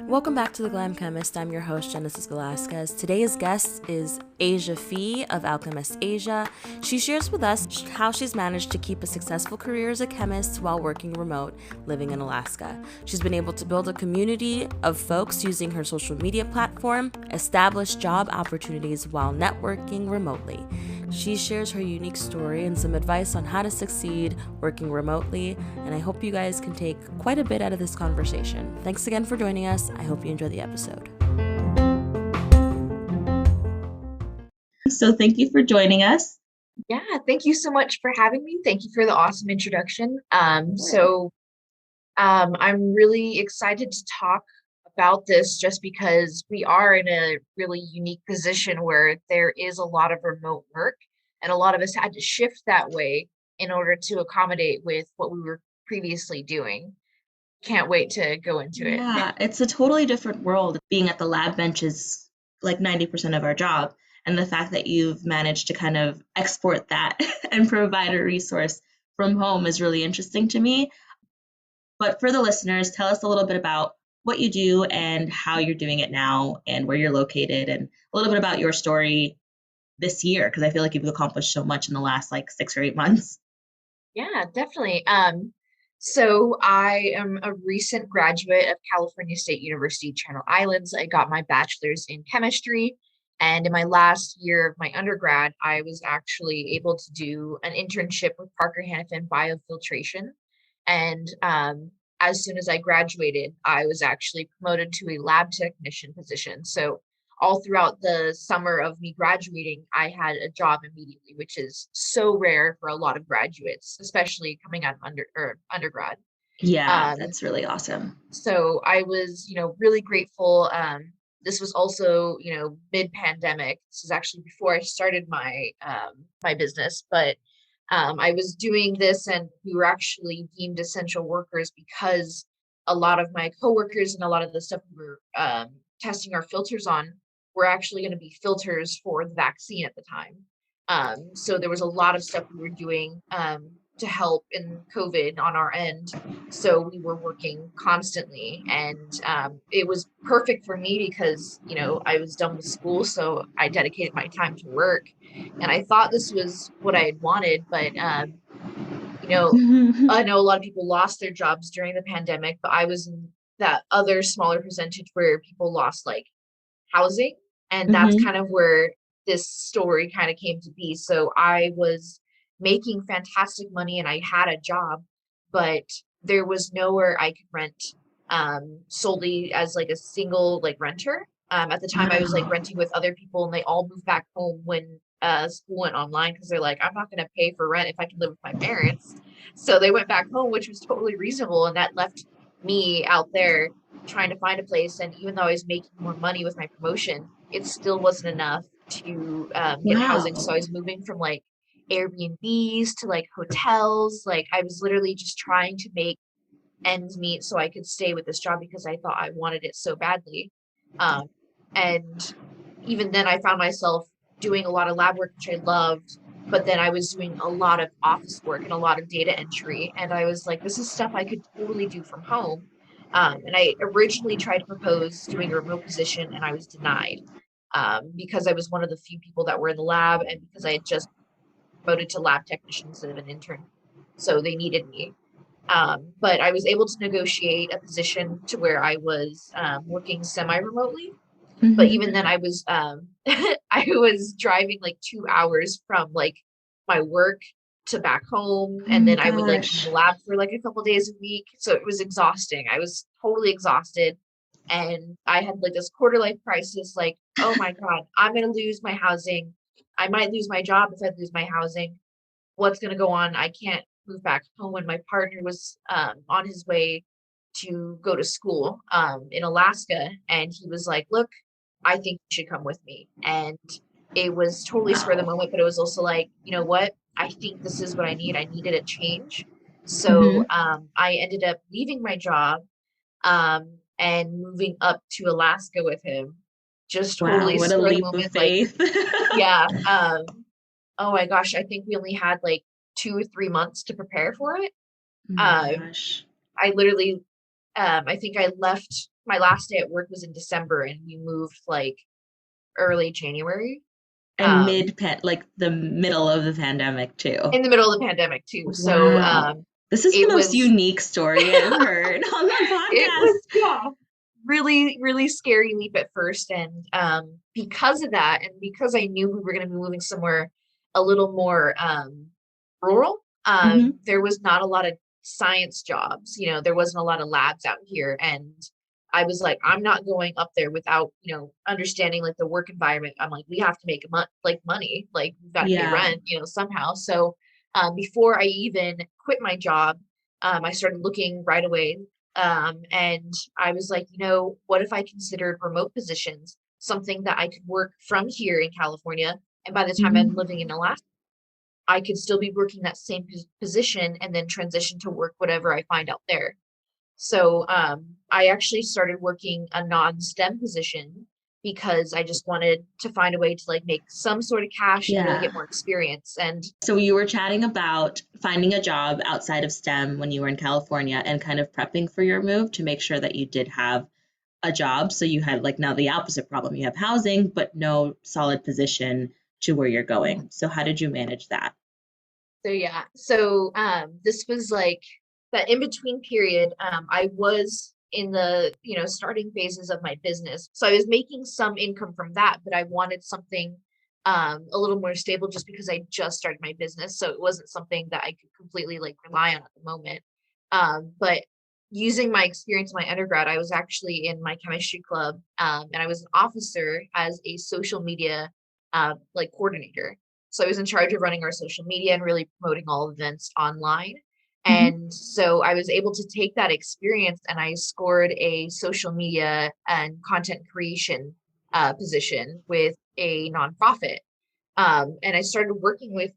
Welcome back to The Glam Chemist. I'm your host, Genesis Velasquez. Today's guest is Asia Fee of Alchemist Asia. She shares with us how she's managed to keep a successful career as a chemist while working remote, living in Alaska. She's been able to build a community of folks using her social media platform, establish job opportunities while networking remotely. She shares her unique story and some advice on how to succeed working remotely, and I hope you guys can take quite a bit out of this conversation. Thanks again for joining us. I hope you enjoy the episode. So thank you for joining us. Yeah, thank you so much for having me. Thank you for the awesome introduction. I'm really excited to talk about this just because we are in a really unique position where there is a lot of remote work, and a lot of us had to shift that way in order to accommodate with what we were previously doing. Can't wait to go into it. Yeah, it's a totally different world. Being at the lab bench is like 90% of our job. And the fact that you've managed to kind of export that and provide a resource from home is really interesting to me. But for the listeners, tell us a little bit about what you do and how you're doing it now and where you're located, and a little bit about your story this year, because I feel like you've accomplished so much in the last like 6 or 8 months. Yeah, definitely. So I am a recent graduate of California State University, Channel Islands. I got my bachelor's in chemistry. And in my last year of my undergrad, I was actually able to do an internship with Parker Hannifin Biofiltration. And as soon as I graduated, I was actually promoted to a lab technician position. So all throughout the summer of me graduating, I had a job immediately, which is so rare for a lot of graduates, especially coming out of undergrad. Yeah, Um, that's really awesome. so I was, really grateful. This was also, mid-pandemic. This is actually before I started my business, but I was doing this, and we were actually deemed essential workers because a lot of my coworkers and a lot of the stuff we were testing our filters on were actually going to be filters for the vaccine at the time. So there was a lot of stuff we were doing to help in COVID on our end. So we were working constantly, and it was perfect for me because, I was done with school. So I dedicated my time to work, and I thought this was what I had wanted. But, I know a lot of people lost their jobs during the pandemic, but I was in that other smaller percentage where people lost like housing. And that's Mhm. kind of where this story kind of came to be. So I was making fantastic money and I had a job, but there was nowhere I could rent solely as like a single like renter. At the time I was like Wow. renting with other people, and they all moved back home when school went online because they're like, I'm not going to pay for rent if I can live with my parents. So they went back home, which was totally reasonable. And that left me out there trying to find a place. And even though I was making more money with my promotion, it still wasn't enough to get housing. So I Wow. was moving from like Airbnbs to like hotels. Like I was literally just trying to make ends meet so I could stay with this job because I thought I wanted it so badly. Um, and even then, I found myself doing a lot of lab work, which I loved. But then I was doing a lot of office work and a lot of data entry. And I was like, this is stuff I could totally do from home. And I originally tried to propose doing a remote position, and I was denied because I was one of the few people that were in the lab, and because I had just promoted to lab technician instead of an intern. So they needed me. But I was able to negotiate a position to where I was working semi-remotely. But Mhm. even then, I was I was driving like 2 hours from like my work to back home, Oh and my then I would like be in the gosh. lab for like a couple days a week. So it was exhausting. I was totally exhausted, and I had like this quarter life crisis. Like, oh my god, I'm gonna lose my housing. I might lose my job if I lose my housing. What's going to go on? I can't move back home. When my partner was on his way to go to school in Alaska, and he was like, look, I think you should come with me. And it was totally spur of the Wow. moment, but it was also like, you know what? I think this is what I need. I needed a change. So Mhm. I ended up leaving my job and moving up to Alaska with him. Just Wow, totally what a spur of the leap of moment. Like, faith. yeah. Oh my gosh, I think we only had like 2 or 3 months to prepare for it. Oh my Um, gosh. I literally, I think I left, my last day at work was in December and we moved like early January. And Um, like the middle of the pandemic too. in the middle of the pandemic too. So, Wow. This is the it most was, unique story I've heard on the it podcast. was, yeah, really, really scary leap at first. And because of that, and because I knew we were going to be moving somewhere a little more rural, Hmm. there was not a lot of science jobs. There wasn't a lot of labs out here. And I was like, I'm not going up there without, understanding like the work environment. I'm like, we have to make like money, like we've got to pay Yeah. rent, somehow. So before I even quit my job, I started looking right away, and I was like, what if I considered remote positions, something that I could work from here in California? And by the time I'm Hmm. living in Alaska, I could still be working that same position and then transition to work whatever I find out there. So I actually started working a non-STEM position because I just wanted to find a way to like make some sort of cash and really Yeah. get more experience. And So you were chatting about finding a job outside of STEM when you were in California and kind of prepping for your move to make sure that you did have a job. So you had like now the opposite problem. You have housing, but no solid position to where you're going. So how did you manage that? So yeah, so this was like that in between period. I was in the starting phases of my business, so I was making some income from that, but I wanted something a little more stable just because I just started my business, so it wasn't something that I could completely like rely on at the moment. But using my experience in my undergrad, I was actually in my chemistry club, and I was an officer as a social media like coordinator. So I was in charge of running our social media and really promoting all events online. Hmm. And so I was able to take that experience and I scored a social media and content creation position with a nonprofit. And I started working with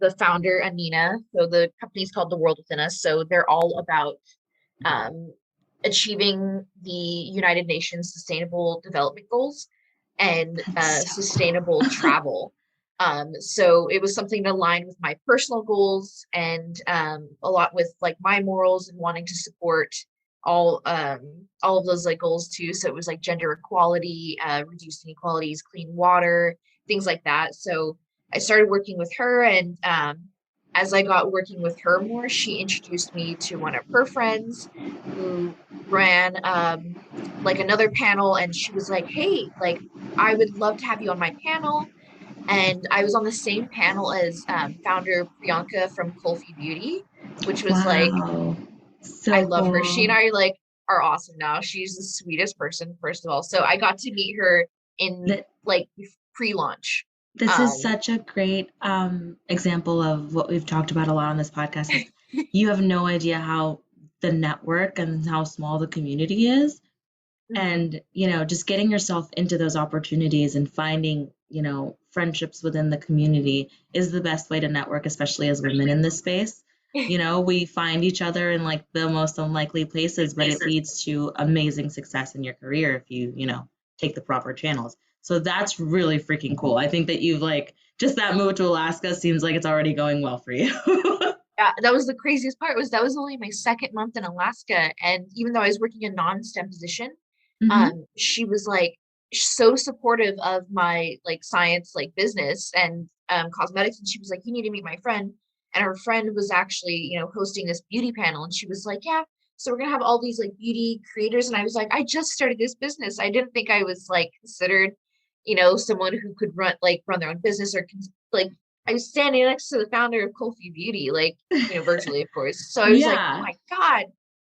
the founder, Anina. So the company is called The World Within Us. So they're all about um, achieving the United Nations Sustainable Development Goals and That's sustainable so travel. So it was something that aligned with my personal goals and a lot with like my morals and wanting to support all of those like goals too. So it was like gender equality, reduced inequalities, clean water, things like that. So I started working with her, and as I got working with her more, she introduced me to one of her friends who ran like another panel, and she was like, hey, like I would love to have you on my panel. And I was on the same panel as founder Priyanka from Kulfi Beauty, which was like, wow. I So love her. She and cool. I like are awesome now. She's the sweetest person, first of all. So I got to meet her in That like pre-launch. this is Um, such a great example of what we've talked about a lot on this podcast is you have no idea how the network and how small the community is. mhm. And, just getting yourself into those opportunities and finding, friendships within the community is the best way to network, especially as women in this space. We find each other in like the most unlikely places, but it leads to amazing success in your career if you take the proper channels. So that's really freaking cool. I think that you've like just that move to Alaska seems like it's already going well for you. Yeah, that was the craziest part was that was only my second month in Alaska. And even though I was working a non-STEM position, Hmm. she was like so supportive of my like science, like business and cosmetics. And she was like, you need to meet my friend. And her friend was actually, hosting this beauty panel. And she was like, yeah, so we're gonna have all these like beauty creators. And I was like, I just started this business. I didn't think I was like considered, someone who could run their own business or like I was standing next to the founder of Kofi Beauty, like, virtually, of course. So I was like, oh Yeah. my God.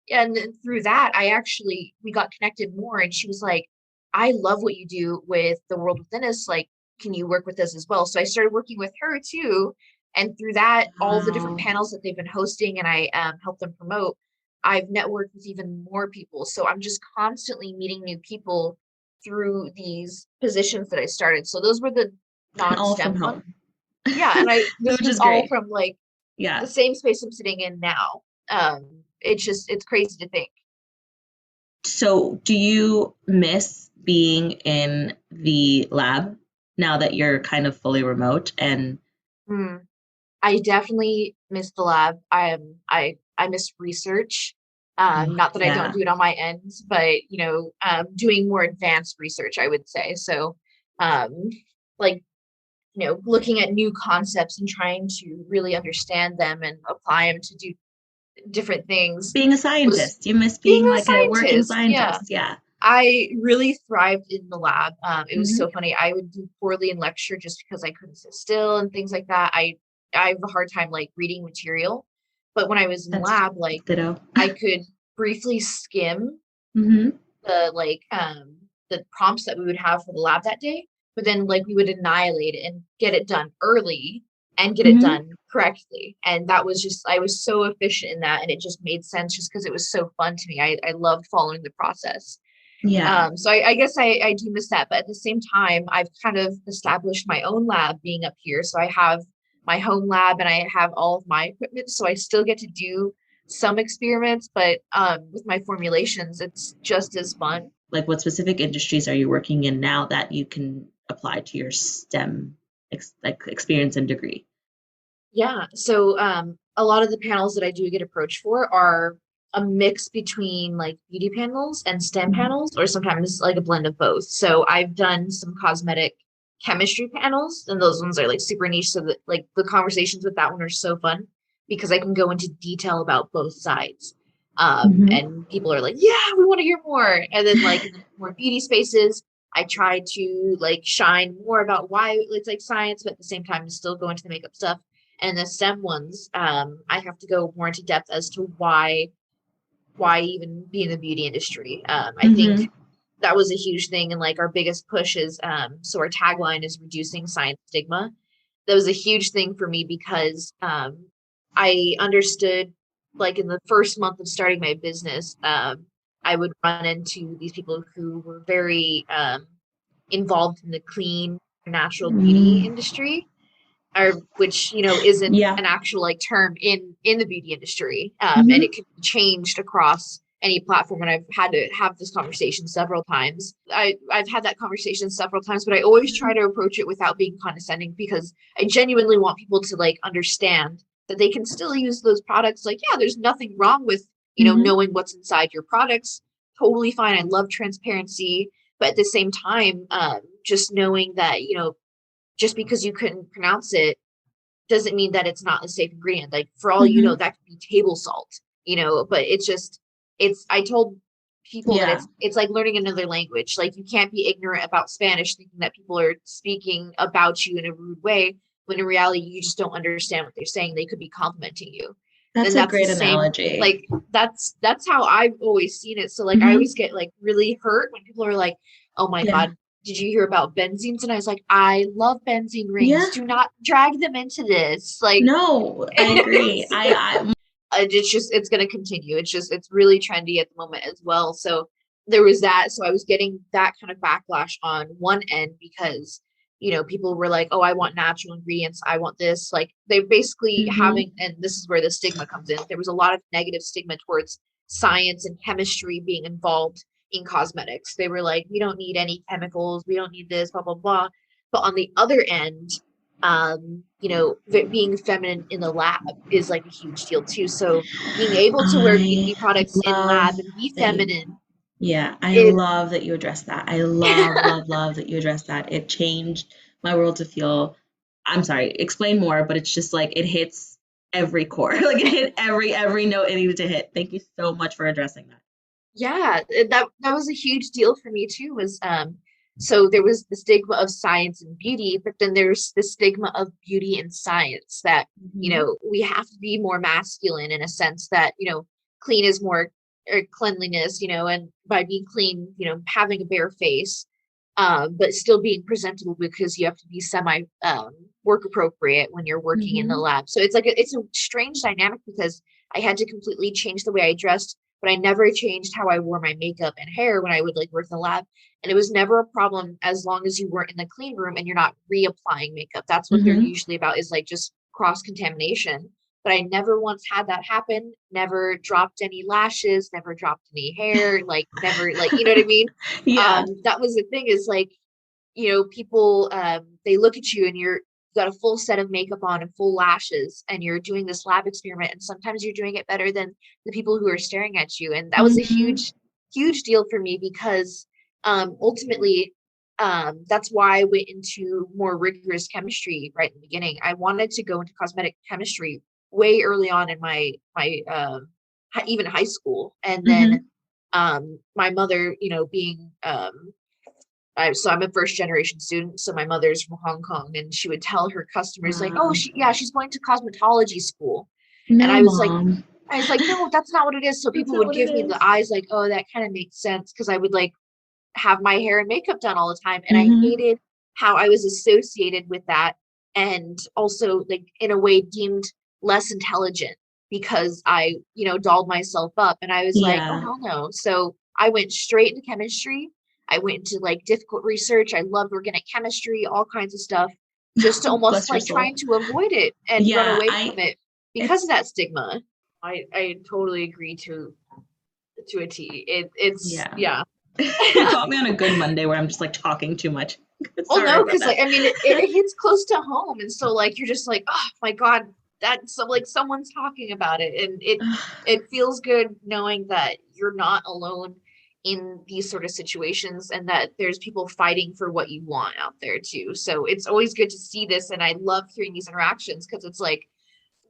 And then through that, we got connected more. And she was like, I love what you do with the world within us. Like, can you work with us as well? So I started working with her too. And through that, all the different Wow. panels that they've been hosting and I help them promote, I've networked with even more people. So I'm just constantly meeting new people through these positions that I started. So those were the And all from non-STEM ones. home, Yeah, and this which was is all great. from like Yeah. the same space I'm sitting in now. It's crazy to think. So, do you miss being in the lab now that you're kind of fully remote? And Hmm. I definitely miss the lab. I miss research. Oh, Not that I don't yeah. do it on my end, but doing more advanced research, I would say. So, um, like looking at new concepts and trying to really understand them and apply them to do different things Being a was scientist. You miss being being a like a working scientist. Yeah. scientist. Yeah. I really thrived in the lab. It was Hmm. so funny. I would do poorly in lecture just because I couldn't sit still and things like that. I have a hard time like reading material, but when I was in That's lab, like ditto. I could briefly skim Hmm. the prompts that we would have for the lab that day, but then like we would annihilate it and get it done early and get it Hmm. done correctly. And that was just I was so efficient in that, and it just made sense just because it was so fun to me. I loved following the process. Yeah. So I guess I do miss that, but at the same time, I've kind of established my own lab being up here. So I have my home lab and I have all of my equipment. So I still get to do some experiments, but with my formulations, it's just as fun. Like what specific industries are you working in now that you can apply to your STEM experience and degree? Yeah. So a lot of the panels that I do get approached for are a mix between like beauty panels and STEM Mhm. panels, or sometimes like a blend of both. So I've done some cosmetic chemistry panels, and those ones are like super niche. So that like the conversations with that one are so fun because I can go into detail about both sides. Mhm. And people are like, yeah, we want to hear more. And then like in the more beauty spaces, I try to like shine more about why it's like science, but at the same time still go into the makeup stuff. And the STEM ones, I have to go more into depth as to why even be in the beauty industry. I think Mhm. that was a huge thing, and like our biggest push is so our tagline is reducing science stigma. That was a huge thing for me because I understood like in the first month of starting my business, I would run into these people who were very involved in the clean natural beauty Mm. industry, or which isn't Yeah. an actual like term in the beauty industry, and Mhm. it can be changed across any platform. And I've had to have this conversation several times. I've had that conversation several times, but I always try to approach it without being condescending, because I genuinely want people to like understand that they can still use those products. Like, yeah, there's nothing wrong with Mhm. knowing what's inside your products. Totally fine. I love transparency, but at the same time, just knowing that just because you couldn't pronounce it doesn't mean that it's not a safe ingredient. Like, for all Mhm. that could be table salt, but it's just I told people that Yeah. it's like learning another language. Like, you can't be ignorant about Spanish thinking that people are speaking about you in a rude way, when in reality you just don't understand what they're saying. They could be complimenting you. That's And a that's the great same, analogy. like that's how I've always seen it. So like I Mhm. always get like really hurt when people are like, oh my Yeah. God, did you hear about benzenes? And I was like, I love benzene rings. Yeah. Do not drag them into this. Like, No, I agree. I it's just it's going to continue. It's really trendy at the moment as well. So there was that. So I was getting that kind of backlash on one end because people were like, oh, I want natural ingredients, I want this. Like, they basically Mhm. having, and this is where the stigma comes in. There was a lot of negative stigma towards science and chemistry being involved in cosmetics. They were like, we don't need any chemicals, we don't need this, blah blah blah. But on the other end, being feminine in the lab is like a huge deal too. So being able to wear I beauty products in love lab and be that you, feminine, yeah, I it love that you addressed that. I love, love, love that you addressed that. It changed my world to feel, I'm sorry, explain more, but it's just like it hits every core. Like it hit every note it needed to hit. Thank you so much for addressing that. yeah, that was a huge deal for me too. Was so there was the stigma of science and beauty, but then there's the stigma of beauty and science, that Mhm. we have to be more masculine in a sense that clean is more, or cleanliness, and by being clean, having a bare face, but still being presentable, because you have to be semi work appropriate when you're working in the Mhm. lab. So it's a strange dynamic, because I had to completely change the way I dressed, but I never changed how I wore my makeup and hair when I would like work in the lab. And it was never a problem as long as you weren't in the clean room and you're not reapplying makeup. That's what they're Mhm. usually about, is like just cross contamination. But I never once had that happen, never dropped any lashes, never dropped any hair, like never, like, you know what I mean? Yeah. That was the thing, is like, people, they look at you and got a full set of makeup on and full lashes, and you're doing this lab experiment, and sometimes you're doing it better than the people who are staring at you. And that was a Mhm. huge deal for me, because ultimately, that's why I went into more rigorous chemistry right in the beginning. I wanted to go into cosmetic chemistry way early on in even high school. And then Mhm. my mother, being I'm a first generation student, so my mother's from Hong Kong, and she would tell her customers like, "Oh, Wow. she's going to cosmetology school," and No, mom. I was like, "No, that's not what it is." So That's people not would what it give me the is. eyes like, "Oh, that kind of makes sense," because I would like have my hair and makeup done all the time, and I Mhm. hated how I was associated with that, and also like in a way deemed less intelligent because I, dolled myself up, and I was like, oh Yeah. hell no. So I went straight into chemistry. I went into like difficult research. I loved organic chemistry, all kinds of stuff, just to almost Bless your like trying soul. to avoid it and run Yeah, away from it because of it's that stigma. I totally agree to a T. It's yeah. yeah. You caught me on a good Monday where I'm just like talking too much. Oh Sorry no, about because like that. I mean it hits close to home, and so like you're just like, oh my God, that's so like someone's talking about it, and it feels good knowing that you're not alone in these sort of situations, and that there's people fighting for what you want out there too. So it's always good to see this, and I love hearing these interactions, because it's like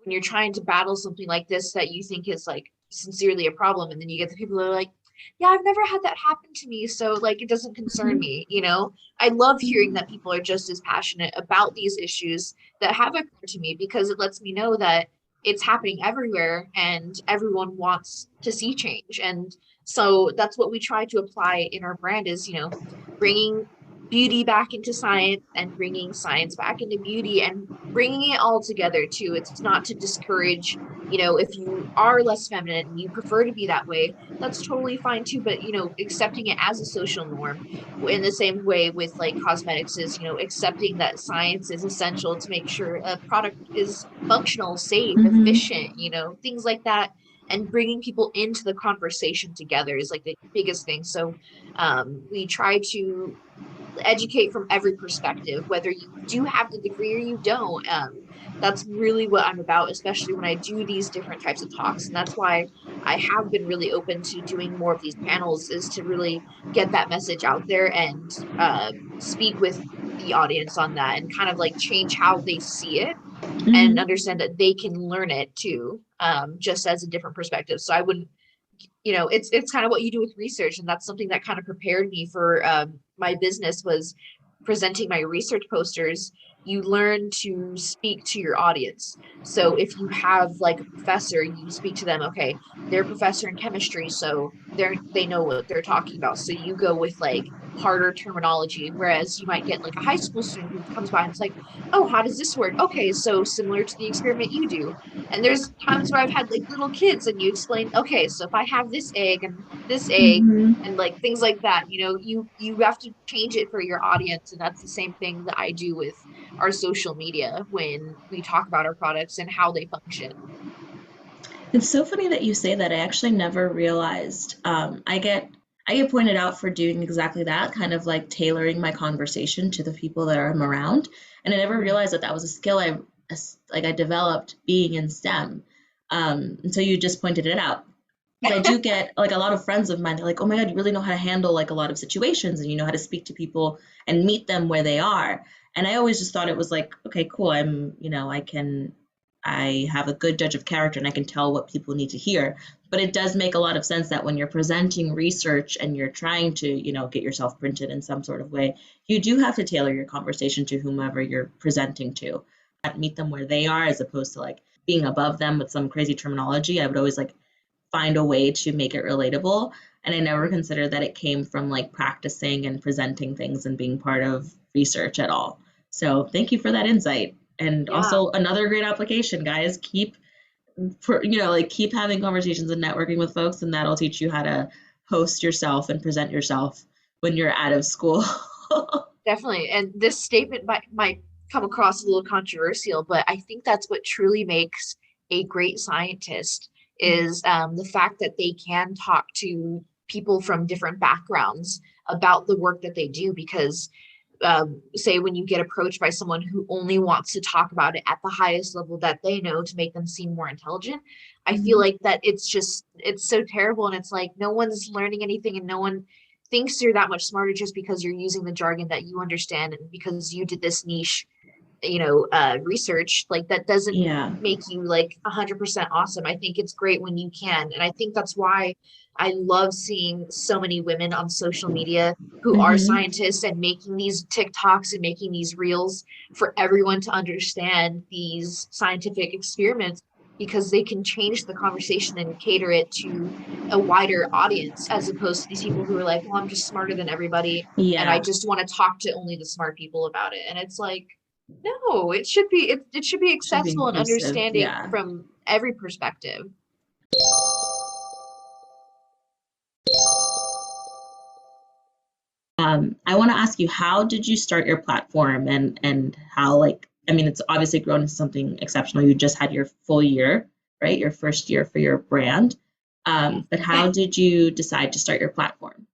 when you're trying to battle something like this that you think is like sincerely a problem, and then you get the people that are like, yeah, I've never had that happen to me, so like it doesn't concern Mhm. me. I love hearing Mhm. that people are just as passionate about these issues that have occurred to me, because it lets me know that it's happening everywhere and everyone wants to see change. And so that's what we try to apply in our brand is, bringing beauty back into science and bringing science back into beauty and bringing it all together too. It's not to discourage, if you are less feminine and you prefer to be that way, that's totally fine too. But, accepting it as a social norm in the same way with like cosmetics is, accepting that science is essential to make sure a product is functional, safe, Mhm. efficient, things like that. And bringing people into the conversation together is like the biggest thing. So we try to educate from every perspective, whether you do have the degree or you don't. That's really what I'm about, especially when I do these different types of talks. And that's why I have been really open to doing more of these panels, is to really get that message out there and speak with the audience on that and kind of like change how they see it and Mhm. understand that they can learn it too, just as a different perspective. So I wouldn't, it's kind of what you do with research, and that's something that kind of prepared me for my business, was presenting my research posters. You learn to speak to your audience. So if you have like a professor, you speak to them, okay, they're a professor in chemistry, so they know what they're talking about, so you go with like harder terminology, whereas you might get like a high school student who comes by and it's like, oh, how does this work? Okay, so similar to the experiment you do. And there's times where I've had like little kids, and you explain, okay, so if I have this egg and this egg Mhm. and like things like that, you have to change it for your audience. And that's the same thing that I do with our social media when we talk about our products and how they function. It's so funny that you say that. I actually never realized. I get pointed out for doing exactly that, kind of like tailoring my conversation to the people that I'm around, and I never Mhm. realized that that was a skill I developed being in STEM. Until you just pointed it out. Because I do get like a lot of friends of mine, they're like, oh my God, you really know how to handle like a lot of situations and you know how to speak to people and meet them where they are. And I always just thought it was like, okay, cool. I have a good judge of character and I can tell what people need to hear. But it does make a lot of sense that when you're presenting research and you're trying to, get yourself printed in some sort of way, you do have to tailor your conversation to whomever you're presenting to. Meet them where they are as opposed to like being above them with some crazy terminology. I would always like find a way to make it relatable. And I never considered that it came from like practicing and presenting things and being part of research at all. So thank you for that insight. And Yeah. also another great application, guys. Keep having conversations and networking with folks, and that'll teach you how to host yourself and present yourself when you're out of school. Definitely. And this statement might come across a little controversial, but I think that's what truly makes a great scientist, is the fact that they can talk to people from different backgrounds about the work that they do. Because say when you get approached by someone who only wants to talk about it at the highest level that they know to make them seem more intelligent, I feel like that it's so terrible. And it's like, no one's learning anything and no one thinks you're that much smarter just because you're using the jargon that you understand and because you did this niche, research. Like, that doesn't make you like 100% awesome. I think it's great when you can. And I think that's why I love seeing so many women on social media who are scientists and making these TikToks and making these reels for everyone to understand these scientific experiments, because they can change the conversation and cater it to a wider audience, as opposed to these people who are like, well, I'm just smarter than everybody. And I just want to talk to only the smart people about it. And it's like, no, it should be accessible and understanding from every perspective. I want to ask you, how did you start your platform, and how, like, I mean, it's obviously grown into something exceptional. You just had your full year, right? Your first year for your brand. But how did you decide to start your platform?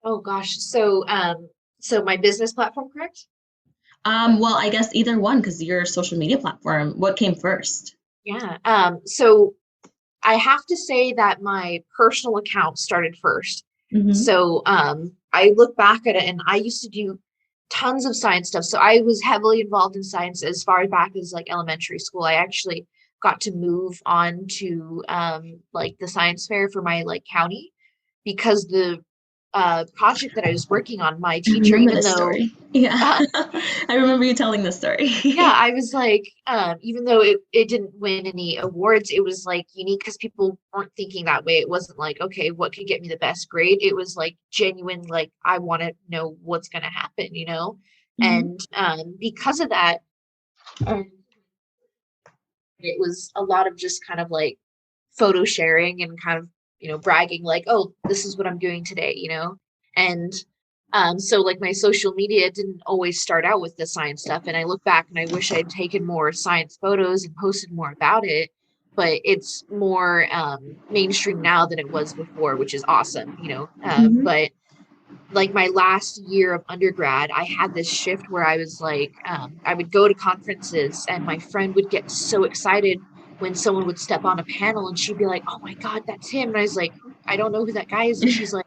Oh gosh. So my business platform, correct? Well, I guess either one, because your social media platform, what came first? Yeah. So I have to say that my personal account started first. So I look back at it, and I used to do tons of science stuff. So I was heavily involved in science as far back as like elementary school. I actually got to move on to like the science fair for my like county, because the project that I was working on, my teacher, even though story. I remember you telling this story. I was like, even though it didn't win any awards, it was like unique because people weren't thinking that way. It wasn't like, okay, what could get me the best grade? It was like genuine, like, I want to know what's going to happen, And because of that, it was a lot of just kind of like photo sharing and kind of, bragging, like, oh, this is what I'm doing today, And so like my social media didn't always start out with the science stuff. And I look back and I wish I'd taken more science photos and posted more about it, but it's more mainstream now than it was before, which is awesome, But like my last year of undergrad, I had this shift where I was like, I would go to conferences and my friend would get so excited when someone would step on a panel and she'd be like, oh my God, that's him. And I was like, I don't know who that guy is. And she's like,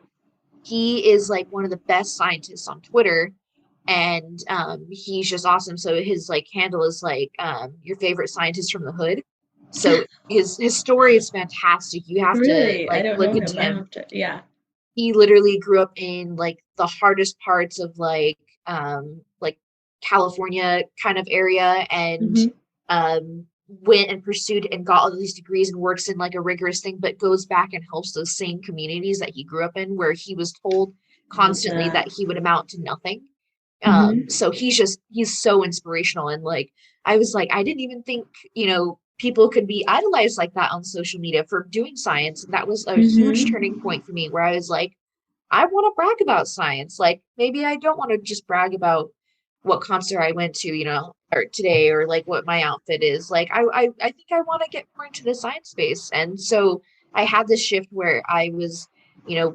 he is like one of the best scientists on Twitter. And he's just awesome. So his like handle is like your favorite scientist from the hood. So his story is fantastic. You have to like look into him. He literally grew up in like the hardest parts of like California kind of area, and went and pursued and got all these degrees and works in like a rigorous thing, but goes back and helps those same communities that he grew up in, where he was told constantly that he would amount to nothing. So he's so inspirational. And like, I was like, I didn't even think, people could be idolized like that on social media for doing science. And that was a huge turning point for me, where I was like, I want to brag about science. Like, maybe I don't want to just brag about what concert I went to, or today, or like what my outfit is. Like, I think I want to get more into the science space. And so I had this shift where I was,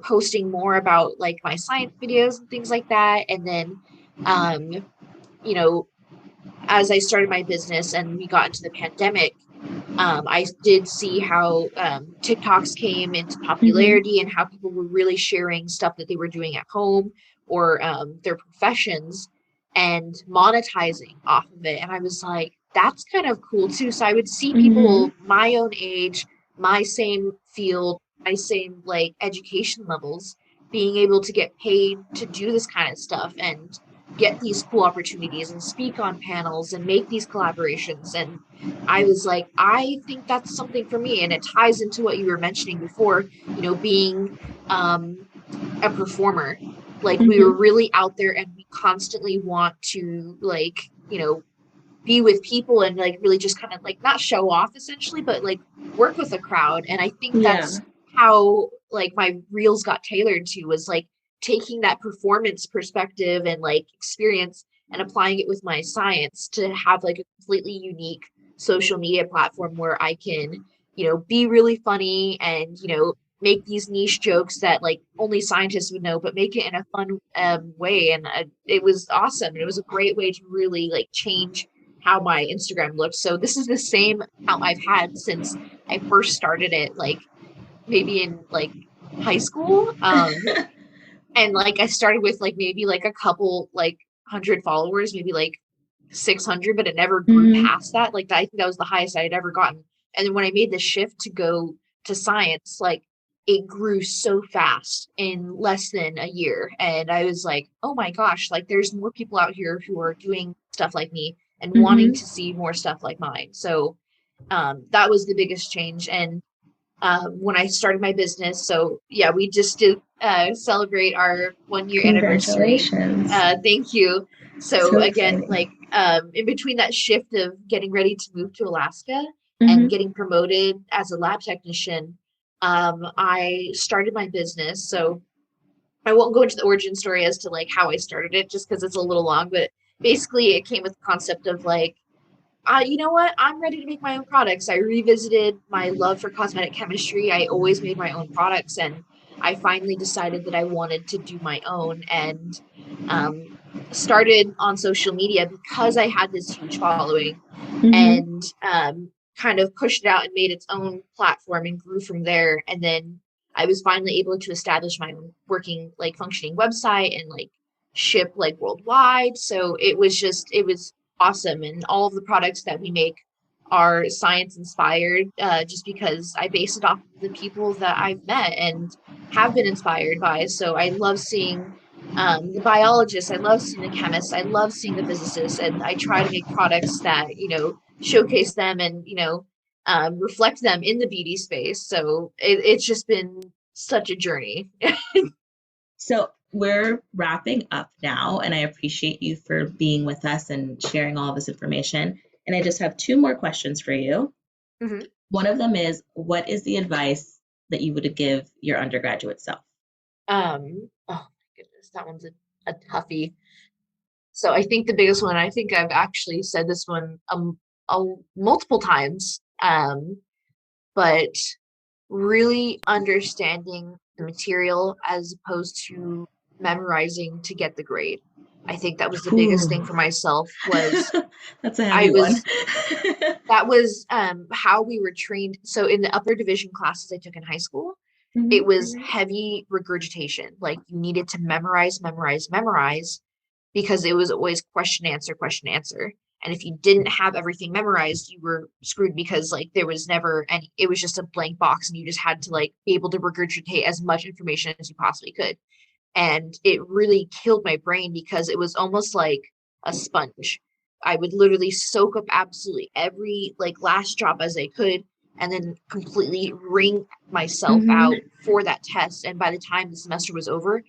posting more about like my science videos and things like that. And then, as I started my business and we got into the pandemic, I did see how TikToks came into popularity and how people were really sharing stuff that they were doing at home or their professions and monetizing off of it. And I was like, that's kind of cool too. So I would see people my own age, my same field, my same like education levels, being able to get paid to do this kind of stuff and get these cool opportunities and speak on panels and make these collaborations. And I was like, I think that's something for me. And it ties into what you were mentioning before, being a performer. Like, we were really out there and we constantly want to like, be with people and like really just kind of like not show off essentially, but like work with a crowd. And I think that's how like my reels got tailored to, was like taking that performance perspective and like experience and applying it with my science to have like a completely unique social media platform where I can, be really funny and, make these niche jokes that like only scientists would know, but make it in a fun way. And it was awesome. And it was a great way to really like change how my Instagram looks. So this is the same account I've had since I first started it, like maybe in like high school. And like I started with like maybe like a couple like 100 followers, maybe like 600, but it never grew past that. Like I think that was the highest I had ever gotten. And then when I made the shift to go to science, like it grew so fast in less than a year. And I was like, oh my gosh, like there's more people out here who are doing stuff like me and wanting to see more stuff like mine. So that was the biggest change. And when I started my business. So yeah, we just did celebrate our 1 year anniversary. Congratulations. Thank you. So again, exciting. like in between that shift of getting ready to move to Alaska and getting promoted as a lab technician, I started my business. So I won't go into the origin story as to like how I started it, just because it's a little long, but basically it came with the concept of like, you know what? I'm ready to make my own products. I revisited my love for cosmetic chemistry. I always made my own products, and I finally decided that I wanted to do my own, and started on social media because I had this huge following, and kind of pushed it out and made its own platform and grew from there. And then I was finally able to establish my own working, like functioning website and like ship like worldwide. So it was awesome. And all of the products that we make are science inspired, just because I base it off of the people that I've met and have been inspired by. So I love seeing the biologists, I love seeing the chemists, I love seeing the physicists, and I try to make products that, showcase them and, reflect them in the beauty space. So it's just been such a journey. So we're wrapping up now, and I appreciate you for being with us and sharing all this information. And I just have two more questions for you. One of them is, what is the advice that you would give your undergraduate self? Oh my goodness, that one's a toughie. So I think the biggest one, I think I've actually said this one multiple times, but really understanding the material as opposed to memorizing to get the grade. I think that was the biggest thing for myself was That's a heavy one. That was how we were trained. So in the upper division classes I took in high school, it was heavy regurgitation. Like you needed to memorize, because it was always question, answer, question, answer. And if you didn't have everything memorized, you were screwed, because like there was never any, it was just a blank box and you just had to like be able to regurgitate as much information as you possibly could. And it really killed my brain because it was almost like a sponge. I would literally soak up absolutely every like last drop as I could, and then completely wring myself out for that test. And by the time the semester was over,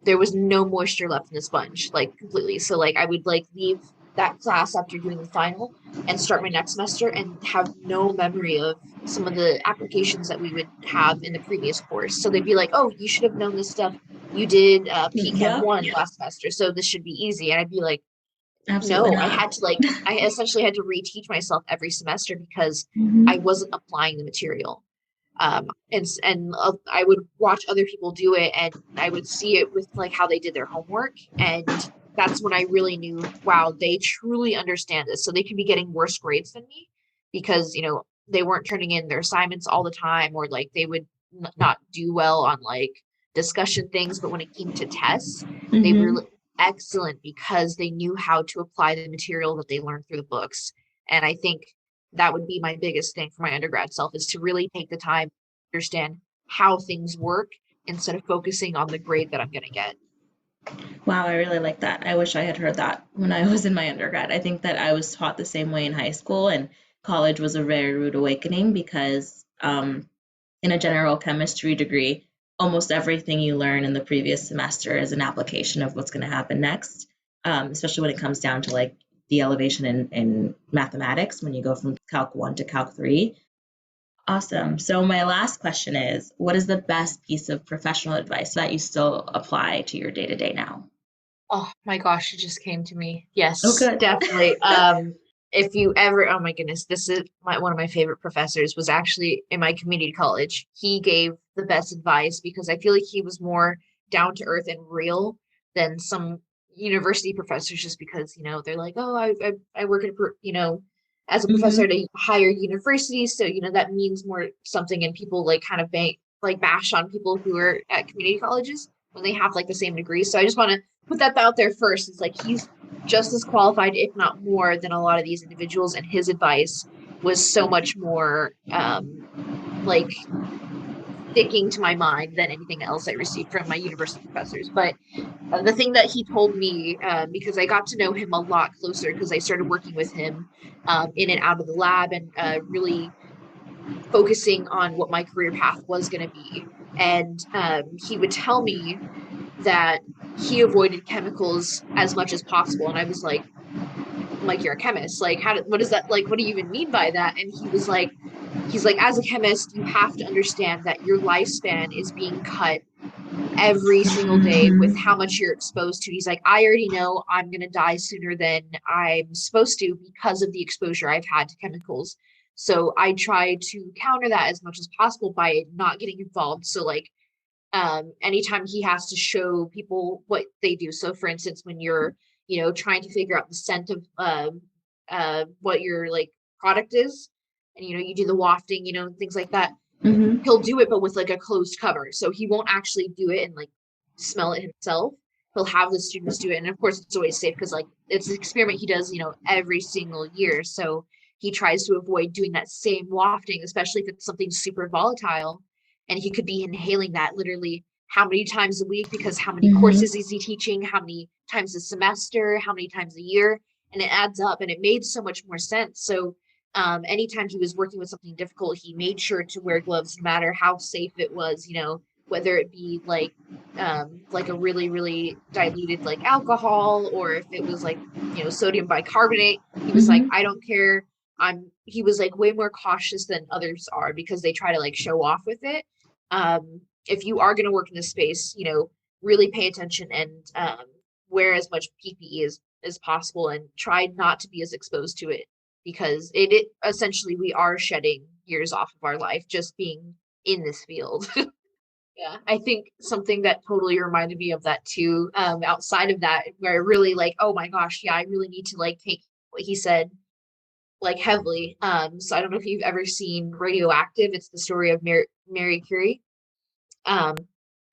there was no moisture left in the sponge, like completely. So like I would like leave that class after doing the final and start my next semester and have no memory of some of the applications that we would have in the previous course. So they'd be like, oh, you should have known this stuff. You did PChem 1 last semester, so this should be easy. And I'd be like, absolutely no, not. I had to like, I essentially had to reteach myself every semester because I wasn't applying the material. And I would watch other people do it, and I would see it with like how they did their homework, and that's when I really knew, wow, they truly understand this. So they could be getting worse grades than me because they weren't turning in their assignments all the time, or like they would not do well on like discussion things. But when it came to tests, they were excellent because they knew how to apply the material that they learned through the books. And I think that would be my biggest thing for my undergrad self, is to really take the time to understand how things work instead of focusing on the grade that I'm going to get. Wow, I really like that. I wish I had heard that when I was in my undergrad. I think that I was taught the same way in high school, and college was a very rude awakening because in a general chemistry degree, almost everything you learn in the previous semester is an application of what's going to happen next, especially when it comes down to like the elevation in mathematics when you go from Calc 1 to Calc 3. Awesome. So my last question is, what is the best piece of professional advice that you still apply to your day-to-day now? Oh my gosh, it just came to me. Yes, Oh, good. definitely. If you ever, oh my goodness, this is one of my favorite professors, was actually in my community college. He gave the best advice, because I feel like he was more down to earth and real than some university professors, just because, you know, they're like, oh, I work at, you know, as a professor at a higher university. So, you know, that means more something, and people like kind of bash on people who are at community colleges when they have like the same degree. So I just want to put that out there first. It's like he's just as qualified, if not more, than a lot of these individuals, and his advice was so much more like sticking to my mind than anything else I received from my university professors. But the thing that he told me, because I got to know him a lot closer because I started working with him in and out of the lab, and really focusing on what my career path was going to be. And he would tell me that he avoided chemicals as much as possible. And I was like, you're a chemist. Like, what is that? Like, what do you even mean by that? And he's like, as a chemist, you have to understand that your lifespan is being cut every single day with how much you're exposed to. He's like, I already know I'm going to die sooner than I'm supposed to because of the exposure I've had to chemicals. So I try to counter that as much as possible by not getting involved. So like, anytime he has to show people what they do. So for instance, when you're, you know, trying to figure out the scent of what your like product is, and, you know, you do the wafting, you know, things like that, he'll do it, but with like a closed cover. So he won't actually do it and like smell it himself. He'll have the students do it. And of course it's always safe because like it's an experiment he does, you know, every single year. So he tries to avoid doing that same wafting, especially if it's something super volatile. And he could be inhaling that literally how many times a week, because how many courses is he teaching, how many times a semester, how many times a year, and it adds up. And it made so much more sense. So anytime he was working with something difficult, he made sure to wear gloves no matter how safe it was, you know, whether it be like a really, really diluted like alcohol, or if it was like, you know, sodium bicarbonate. He was like, I don't care. He was like way more cautious than others are because they try to like show off with it. If you are going to work in this space, you know, really pay attention and wear as much PPE as possible, and try not to be as exposed to it, because it essentially, we are shedding years off of our life just being in this field. Yeah, I think something that totally reminded me of that too, outside of that, where I really like, oh my gosh, yeah, I really need to like take what he said like heavily. So I don't know if you've ever seen Radioactive. It's the story of Mary Curie.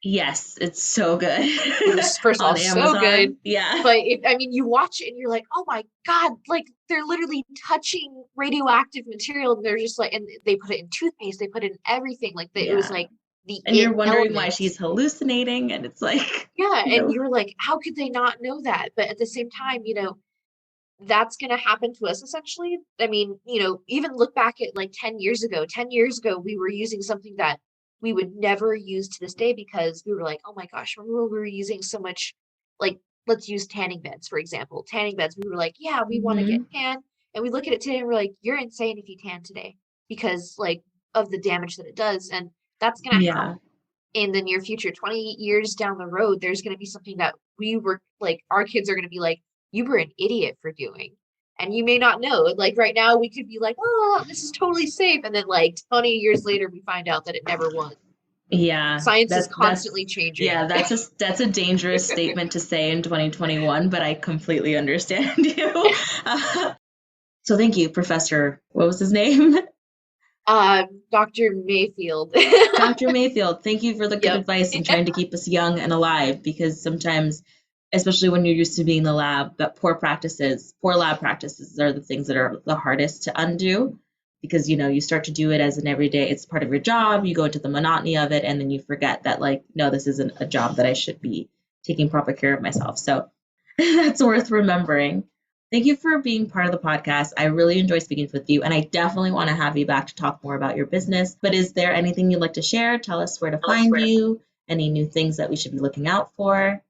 Yes, it's so good. It was, first of all, On so Amazon. good. Yeah. But I mean, you watch it and you're like, oh my God, like they're literally touching radioactive material, and they're just like, and they put it in toothpaste, they put it in everything. Like it was like the and you're wondering why element. she's hallucinating, and it's like, Yeah, you know. and you're like, how could they not know that? But at the same time, you know, that's going to happen to us essentially. I mean, you know, even look back at like 10 years ago. 10 years ago, we were using something that we would never use to this day, because we were like, oh my gosh, remember we were using so much, like, let's use tanning beds, for example. Tanning beds, we were like, yeah, we want to get tan. And we look at it today and we're like, you're insane if you tan today, because like of the damage that it does. And that's going to happen in the near future. 20 years down the road, there's going to be something that we were like, our kids are going to be like, you were an idiot for doing. And you may not know. Like right now, we could be like, oh, this is totally safe. And then like 20 years later, we find out that it never was. Yeah. Science is constantly changing. Yeah, that's a dangerous statement to say in 2021, but I completely understand you. So thank you, Professor. What was his name? Dr. Mayfield. Dr. Mayfield, thank you for the good advice and trying to keep us young and alive, because sometimes, especially when you're used to being in the lab, that poor lab practices are the things that are the hardest to undo, because, you know, you start to do it as an everyday, it's part of your job, you go into the monotony of it, and then you forget that, like, no, this isn't a job that I should be taking proper care of myself. So that's worth remembering. Thank you for being part of the podcast. I really enjoy speaking with you, and I definitely want to have you back to talk more about your business. But is there anything you'd like to share? Tell us where to find you, any new things that we should be looking out for?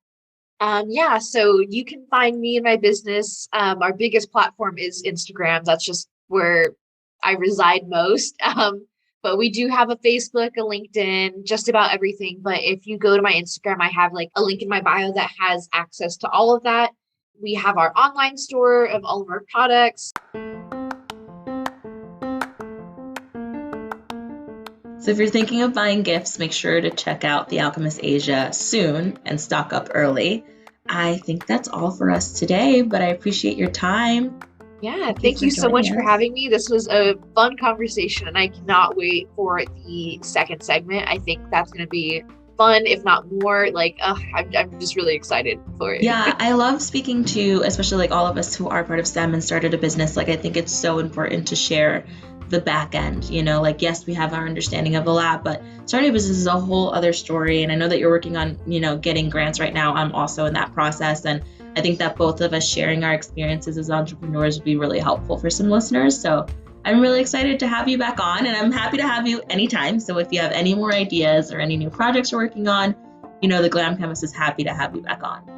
Yeah, so you can find me and my business. Our biggest platform is Instagram. That's just where I reside most. But we do have a Facebook, a LinkedIn, just about everything. But if you go to my Instagram, I have like a link in my bio that has access to all of that. We have our online store of all of our products. So if you're thinking of buying gifts, make sure to check out the Alchemist Asia soon and stock up early. I think that's all for us today, but I appreciate your time. Yeah, thank you so much for having me. This was a fun conversation, and I cannot wait for the second segment. I think that's going to be fun, if not more. Like, I'm just really excited for it. Yeah, I love speaking to, especially like all of us who are part of STEM and started a business. Like, I think it's so important to share the back end, you know, like, yes, we have our understanding of the lab, but starting a business is a whole other story. And I know that you're working on, you know, getting grants right now. I'm also in that process. And I think that both of us sharing our experiences as entrepreneurs would be really helpful for some listeners. So I'm really excited to have you back on, and I'm happy to have you anytime. So if you have any more ideas or any new projects you're working on, you know, the Glam Chemist is happy to have you back on.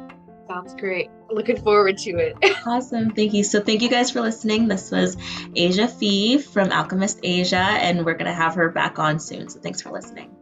Sounds great. Looking forward to it. Awesome. Thank you. So thank you guys for listening. This was Asia Fee from Alchemist Asia, and we're going to have her back on soon. So thanks for listening.